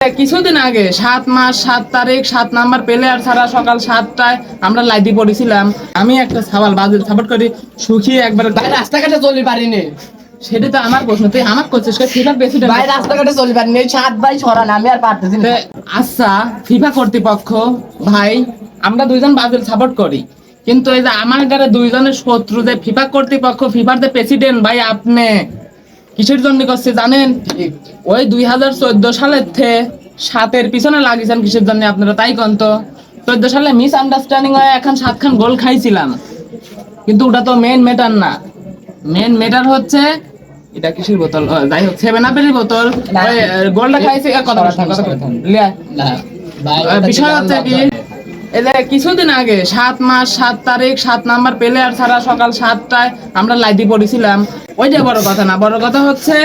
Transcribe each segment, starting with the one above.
কিছুদিন আগে 7 মাস 7 তারিখ 7 নাম্বার প্লেয়ার ছাড়া সকাল 7টায় আমরা লাইভে পড়েছিলাম। আমি একটা সওয়াল বাজিল সাপোর্ট করি শুকিয়ে একবার রাস্তাঘাটে চলি পারিনি। সেটা তো আমার প্রশ্ন, তুই আমার করছিস ফিফা প্রেসিডেন্ট ভাই রাস্তাঘাটে চলি পারিনি, 7 ভাই ছড়ান, আমি আর পারতেছি না। আচ্ছা ফিফা কর্তৃপক্ষ ভাই, আমরা দুইজন বাজিল সাপোর্ট করি, কিন্তু এই যে আমার গারে দুইজনের শত্রু যে ফিফা কর্তৃপক্ষ, ফিফার যে প্রেসিডেন্ট ভাই, আপনি কিসের জন্য করছে জানেন? ওই 2014 সালের থেকে 7-এর পিছনে লাগিয়েছেন কিসের জন্য আপনারা তাই কোন তো? 14 সালে মিস আন্ডারস্ট্যান্ডিং হয়ে এখন 7খান গোল খাইছিলাম, কিন্তু ওটা তো মেন ম্যাটার না। মেন ম্যাটার হচ্ছে এটা কিসের বোতল, যাই হোক 7 আপের বোতল, ওই গোলটা খাইছে কথা লিয়া। বিষয় হচ্ছে কি, এই যে কিছুদিন আগে 7 মাস 7 তারিখ 7 নাম্বার প্লেয়ার ছাড়া সকাল 7টায় আমরা লাইভে পড়েছিলাম। ওইটা বড় কথা না, বড় কথা হচ্ছে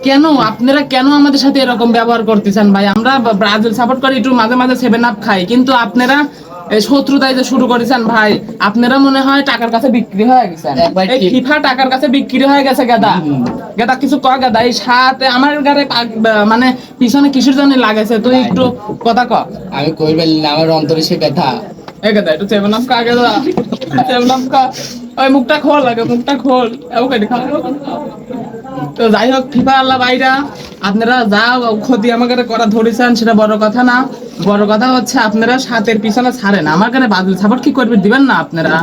কেন আপনারা কেন আমাদের সাথে এরকম ব্যবহার করতেছেন ভাই? আমরা ব্রাজিল সাপোর্ট করি, একটু মাঝে মাঝে 7 আপ খাই, কিন্তু আপনারা এই শত্রুতাই যে শুরু করেছেন ভাই, আপনারা মনে হয় টাকার কাছে বিক্রি হয়ে গেছেন। এই ফিফা টাকার কাছে বিক্রি হয়ে গেছে গেদা গেদা, কিছু কয় গেদা। এই সাথে আমার গারে মানে পিছনে কিসের জন্য লাগাইছে তুই একটু কথা ক। আমি কই বলি না, আমার অন্তরে সে ব্যথা। এই গেদা একটু 7 আপ খা গেদা, 7 আপ খা। ওই মুখটা খোল আগে, মুখটা খোল। ওকে খা। তো যাই হোক ফিফা আল্লাহ ভাইরা, আপনারা যা ক্ষতি আমাকে করা ধরেছেন সেটা বড় কথা না, বড় কথা হচ্ছে আপনারা 7-এর পিছনে ছাড়েন। আমার কাছে বাদল সাপোর্ট কি করবে, দিবেন না আপনারা?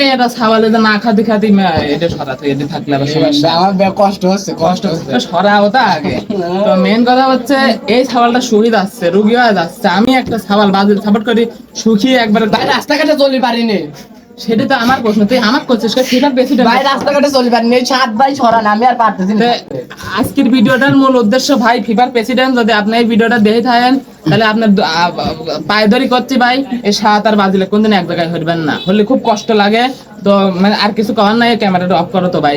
এই এটা সাওয়ালে যে না খাতি খাতি এটা সরাতে এতে থাকলে আবার সমস্যা। আমার কষ্ট হচ্ছে, কষ্ট হচ্ছে। সরাও তা আগে। তো মেন কথা হচ্ছে এই সাওয়ালটা সুবিধা যাচ্ছে, রুগী হয়ে যাচ্ছে। আমি একটা সাওয়াল বাদল সাপোর্ট করি শুকিয়ে একবার ভাই রাস্তাঘাটে চলি পারিনি। সেটা তো আমার প্রশ্ন, তুই আমার করছিস ফিফা প্রেসিডেন্ট। ভাই রাস্তাঘাটে চলি পারিনি, 7 ভাই ছড়ান, আমি আর পারতেছি না। আজকের ভিডিওটার মূল উদ্দেশ্য ভাই, ফিফার প্রেসিডেন্ট যদি আপনি এই ভিডিওটা দেখে থাকেন তাহলে আপনার পায়দারি করছি ভাই, এই 7 আর বাজিলে কোনদিন এক জায়গায় হইবেন না, হলে খুব কষ্ট লাগে। তো মানে আর কিছু করার নাই, ক্যামেরাটা অফ করো তো ভাই।